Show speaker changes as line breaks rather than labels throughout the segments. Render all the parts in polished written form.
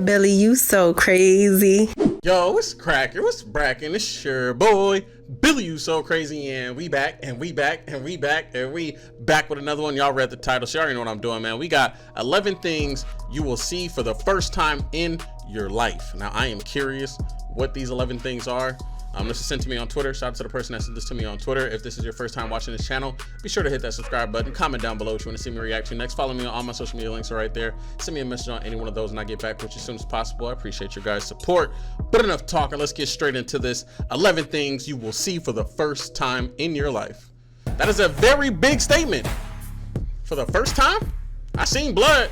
Billy, you so crazy.
Yo, what's cracking? What's bracking? It's your boy, Billy, you so crazy, and we back, and we back, and we back, and we back with another one. Y'all read the title, so you already know what I'm doing, man. We got 11 things you will see for the first time in your life. Now, I am curious what these 11 things are. This is sent to me on Twitter. Shout out to the person that sent this to me on Twitter. If this is your first time watching this channel, be sure to hit that subscribe button. Comment down below what you want to see me react to next. Follow me on all my social media links are right there. Send me a message on any one of those and I get back with you as soon as possible. I appreciate your guys' support. But enough talking. Let's get straight into this. 11 things you will see for the first time in your life. That is a very big statement. For the first time? I seen blood.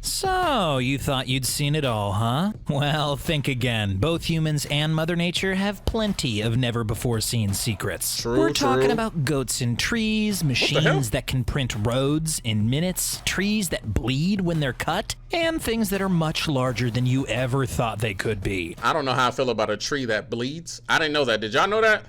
So, you thought you'd seen it all, huh? Well, think again. Both humans and Mother Nature have plenty of never-before-seen secrets. We're talking about goats in trees, machines that can print roads in minutes, trees that bleed when they're cut, and things that are much larger than you ever thought they could be.
I don't know how I feel about a tree that bleeds. I didn't know that. Did y'all know that?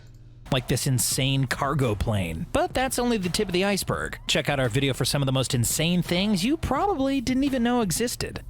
Like this insane cargo plane. But that's only the tip of the iceberg. Check out our video for some of the most insane things you probably didn't even know existed.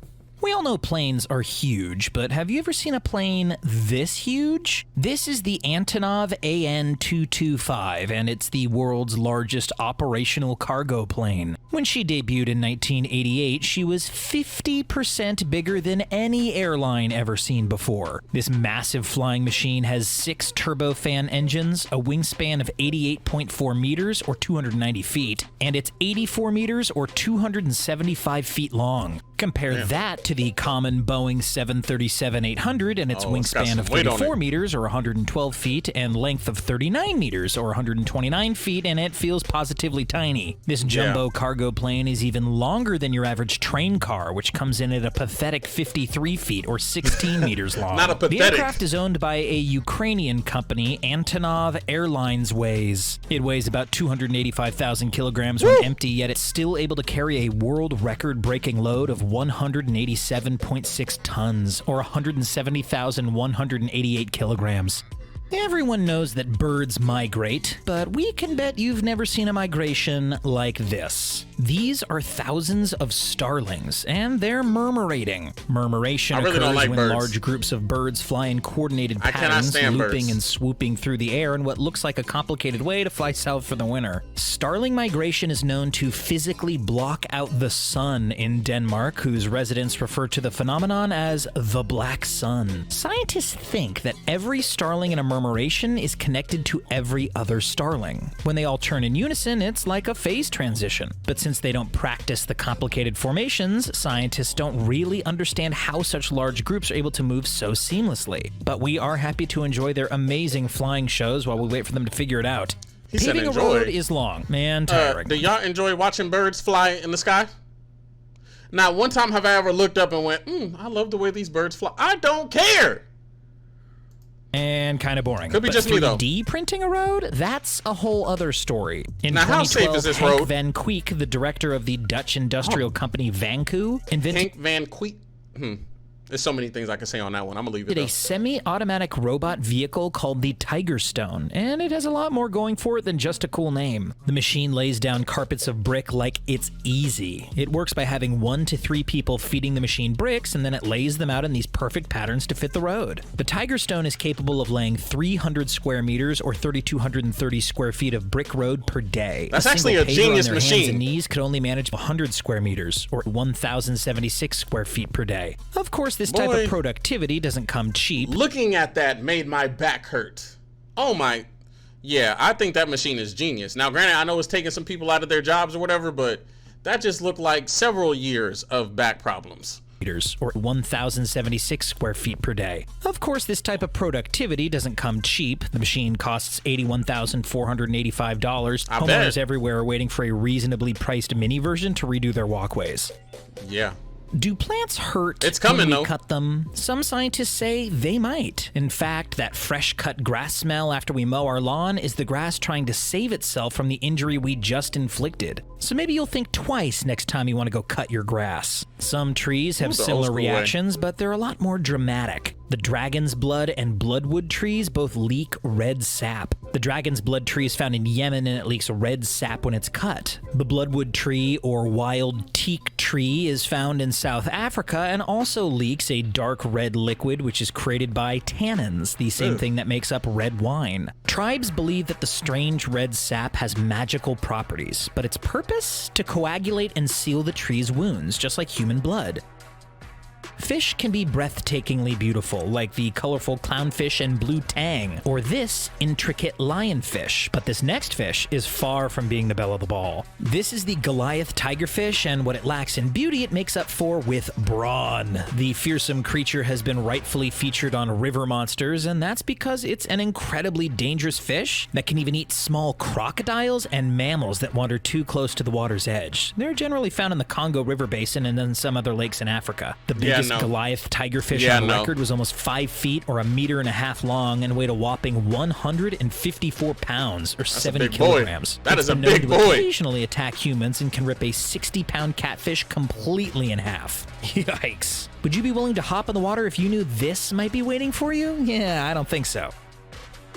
We all know planes are huge, but have you ever seen a plane this huge? This is the Antonov AN-225, and it's the world's largest operational cargo plane. When she debuted in 1988, she was 50% bigger than any airline ever seen before. This massive flying machine has 6 turbofan engines, a wingspan of 88.4 meters or 290 feet, and it's 84 meters or 275 feet long. Compare that to the common Boeing 737-800 and its wingspan of 34 meters or 112 feet and length of 39 meters or 129 feet, and it feels positively tiny. This jumbo cargo plane is even longer than your average train car, which comes in at a pathetic 53 feet or 16 meters long.
Not a pathetic.
The aircraft is owned by a Ukrainian company, Antonov Airlines weighs. It weighs about 285,000 kilograms when empty, yet it's still able to carry a world record-breaking load of 187.6 tons, or 170,188 kilograms. Everyone knows that birds migrate, but we can bet you've never seen a migration like this. These are thousands of starlings, and they're murmurating. Murmuration occurs when large groups of birds fly in coordinated patterns, looping and swooping through the air in what looks like a complicated way to fly south for the winter. Starling migration is known to physically block out the sun in Denmark, whose residents refer to the phenomenon as the black sun. Scientists think that every starling in a murmuration is connected to every other starling. When they all turn in unison, it's like a phase transition. But since they don't practice the complicated formations, scientists don't really understand how such large groups are able to move so seamlessly. But we are happy to enjoy their amazing flying shows while we wait for them to figure it out. Paving a road is long and tiring.
Do y'all enjoy watching birds fly in the sky? Now, one time have I ever looked up and went, I love the way these birds fly. I don't care.
And kind of boring.
Could be just me, though.
3D printing a road? That's a whole other story. In
now,
2012,
how safe is this
Henk
road?
Van Kuik, the director of the Dutch industrial company Vanku, invented...
Henk Van Kuik? There's so many things I can say on that one. I'm gonna leave it
a semi-automatic robot vehicle called the Tiger Stone, and it has a lot more going for it than just a cool name. The machine lays down carpets of brick like it's easy. It works by having 1 to 3 people feeding the machine bricks, and then it lays them out in these perfect patterns to fit the road. The Tiger Stone is capable of laying 300 square meters or 3,230 square feet of brick road per day.
That's actually a genius machine.
Hands and knees could only manage 100 square meters or 1,076 square feet per day. Of course, this type of productivity doesn't come cheap.
Looking at that made my back hurt. Oh my, yeah, I think that machine is genius. Now, granted, I know it's taking some people out of their jobs or whatever, but that just looked like several years of back problems.
Or 1,076 square feet per day. Of course, this type of productivity doesn't come cheap. The machine costs $81,485. Homeowners everywhere are waiting for a reasonably priced mini version to redo their walkways.
Yeah.
Do plants hurt
when
we cut them? Some scientists say they might. In fact, that fresh-cut grass smell after we mow our lawn is the grass trying to save itself from the injury we just inflicted. So maybe you'll think twice next time you want to go cut your grass. Some trees have similar reactions, but they're a lot more dramatic. The dragon's blood and bloodwood trees both leak red sap. The dragon's blood tree is found in Yemen and it leaks red sap when it's cut. The bloodwood tree or wild teak tree is found in South Africa and also leaks a dark red liquid which is created by tannins, the same thing that makes up red wine. Tribes believe that the strange red sap has magical properties, but its purpose? To coagulate and seal the tree's wounds, just like human blood. Fish can be breathtakingly beautiful, like the colorful clownfish and blue tang, or this intricate lionfish. But this next fish is far from being the belle of the ball. This is the Goliath tigerfish, and what it lacks in beauty, it makes up for with brawn. The fearsome creature has been rightfully featured on River Monsters, and that's because it's an incredibly dangerous fish that can even eat small crocodiles and mammals that wander too close to the water's edge. They're generally found in the Congo River Basin and then some other lakes in Africa. The biggest Goliath tigerfish on record was almost 5 feet or 1.5 meters long and weighed a whopping 154 pounds or 70 kilograms.
That is a big boy.
Occasionally attack humans and can rip a 60-pound catfish completely in half. Yikes. Would you be willing to hop in the water if you knew this might be waiting for you? Yeah, I don't think so.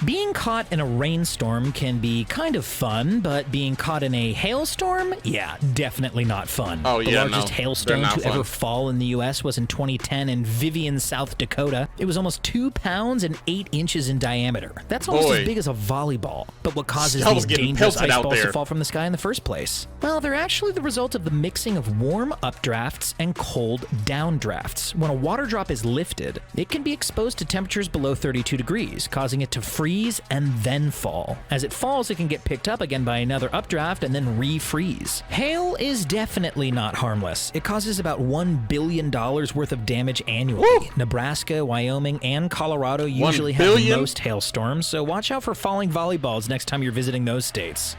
Being caught in a rainstorm can be kind of fun, but being caught in a hailstorm? Yeah, definitely not fun.
Oh,
the
yeah,
largest hailstone to ever fall in the U.S. was in 2010 in Vivian, South Dakota. It was almost 2 pounds and 8 inches in diameter. That's almost as big as a volleyball. But what causes these dangerous ice balls to fall from the sky in the first place? Well, they're actually the result of the mixing of warm updrafts and cold downdrafts. When a water drop is lifted, it can be exposed to temperatures below 32 degrees, causing it to freeze and then fall. As it falls, it can get picked up again by another updraft and then refreeze. Hail is definitely not harmless. It causes about $1 billion worth of damage annually. Woo! Nebraska, Wyoming, and Colorado usually have the most hailstorms, so watch out for falling volleyballs next time you're visiting those states.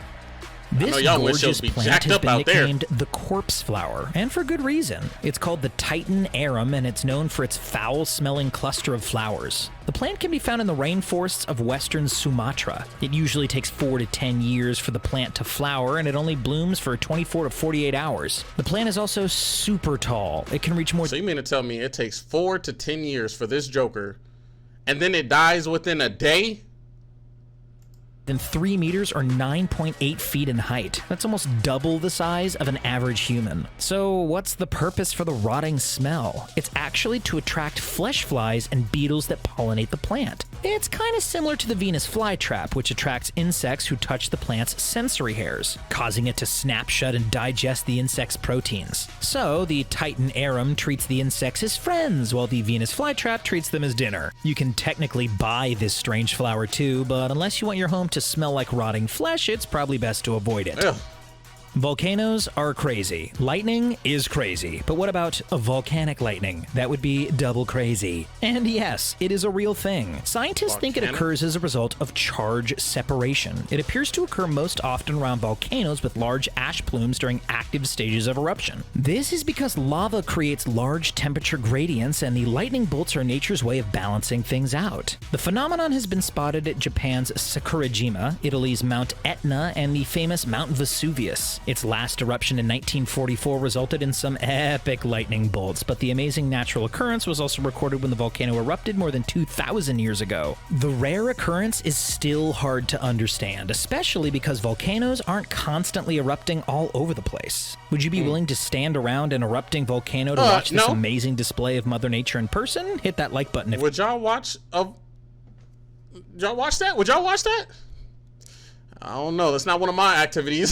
This gorgeous plant has been nicknamed the corpse flower, and for good reason. It's called the Titan arum, and it's known for its foul-smelling cluster of flowers. The plant can be found in the rainforests of western Sumatra. It usually takes 4 to 10 years for the plant to flower, and it only blooms for 24 to 48 hours. The plant is also super tall. It can reach more...
So you mean to tell me it takes 4 to 10 years for this joker, and then it dies within a day?
Than 3 meters or 9.8 feet in height. That's almost double the size of an average human. So what's the purpose for the rotting smell? It's actually to attract flesh flies and beetles that pollinate the plant. It's kind of similar to the Venus flytrap, which attracts insects who touch the plant's sensory hairs, causing it to snap shut and digest the insect's proteins. So the Titan arum treats the insects as friends, while the Venus flytrap treats them as dinner. You can technically buy this strange flower too, but unless you want your home to smell like rotting flesh, it's probably best to avoid it.
Ugh.
Volcanoes are crazy. Lightning is crazy. But what about a volcanic lightning? That would be double crazy. And yes, it is a real thing. Scientists think it occurs as a result of charge separation. It appears to occur most often around volcanoes with large ash plumes during active stages of eruption. This is because lava creates large temperature gradients, and the lightning bolts are nature's way of balancing things out. The phenomenon has been spotted at Japan's Sakurajima, Italy's Mount Etna, and the famous Mount Vesuvius. Its last eruption in 1944 resulted in some epic lightning bolts, but the amazing natural occurrence was also recorded when the volcano erupted more than 2,000 years ago. The rare occurrence is still hard to understand, especially because volcanoes aren't constantly erupting all over the place. Would you be willing to stand around an erupting volcano to watch this amazing display of Mother Nature in person? Hit that like button if
Would y'all watch that? Would y'all watch that? I don't know. That's not one of my activities.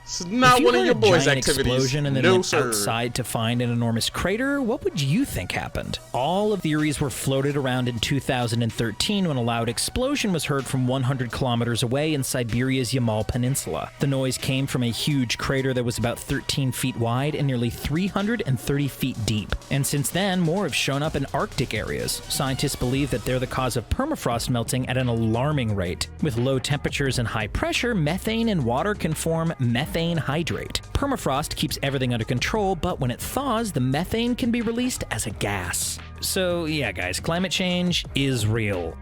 It's not one of your boys' activities.
Explosion and then went outside to find an enormous crater, what would you think happened? All of the theories were floated around in 2013 when a loud explosion was heard from 100 kilometers away in Siberia's Yamal Peninsula. The noise came from a huge crater that was about 13 feet wide and nearly 330 feet deep. And since then, more have shown up in Arctic areas. Scientists believe that they're the cause of permafrost melting at an alarming rate. With low temperatures and high pressure, methane in water can form methane hydrate. Permafrost keeps everything under control, but when it thaws, the methane can be released as a gas. So yeah, guys, climate change is real.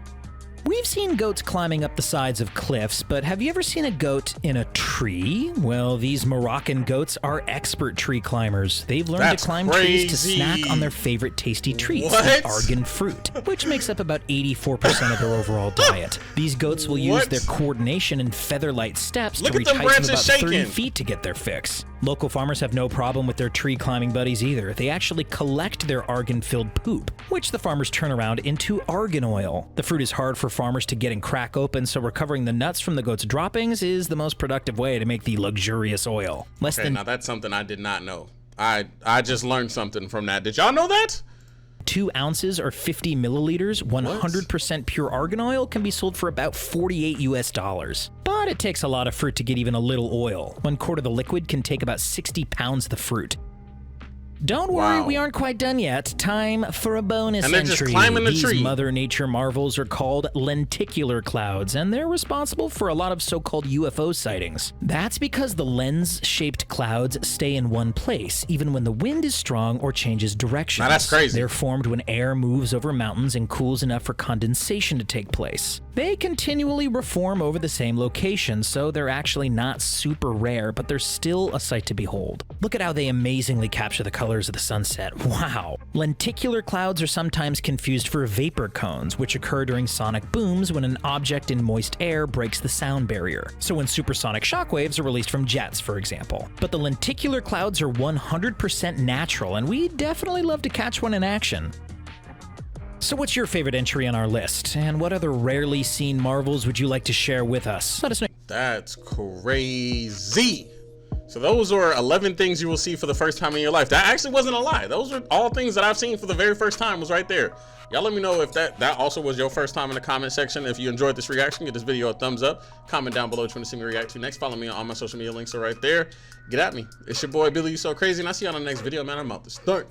We've seen goats climbing up the sides of cliffs, but have you ever seen a goat in a tree? Well, these Moroccan goats are expert tree climbers. They've learned to climb trees to snack on their favorite tasty treats, like argan fruit, which makes up about 84% of their overall diet. These goats will use their coordination and feather-light steps to reach heights of about 30 feet to get their fix. Local farmers have no problem with their tree climbing buddies either. They actually collect their argan-filled poop, which the farmers turn around into argan oil. The fruit is hard for farmers to get and crack open, so recovering the nuts from the goat's droppings is the most productive way to make the luxurious oil.
Now that's something I did not know. I just learned something from that. Did y'all know that?
2 ounces or 50 milliliters, 100% pure argan oil can be sold for about $48 US. But it takes a lot of fruit to get even a little oil. 1/4 of the liquid can take about 60 pounds of the fruit. Don't worry, we aren't quite done yet. Time for a bonus
entry.
Just
climbing the
These
tree.
Mother Nature marvels are called lenticular clouds, and they're responsible for a lot of so-called UFO sightings. That's because the lens-shaped clouds stay in one place, even when the wind is strong or changes direction.
Now that's crazy.
They're formed when air moves over mountains and cools enough for condensation to take place. They continually reform over the same location, so they're actually not super rare, but they're still a sight to behold. Look at how they amazingly capture the colors of the sunset. Wow. Lenticular clouds are sometimes confused for vapor cones, which occur during sonic booms when an object in moist air breaks the sound barrier. So when supersonic shockwaves are released from jets, for example. But the lenticular clouds are 100% natural, and we definitely love to catch one in action. So what's your favorite entry on our list? And what other rarely seen marvels would you like to share with us? Let us know.
That's crazy. So those are 11 things you will see for the first time in your life. That actually wasn't a lie. Those are all things that I've seen for the very first time was right there. Y'all let me know if that also was your first time in the comment section. If you enjoyed this reaction, give this video a thumbs up. Comment down below what you want to see me react to next. Follow me on all my social media links are right there. Get at me. It's your boy Billy You So Crazy, and I'll see you on the next video, man. I'm out to start.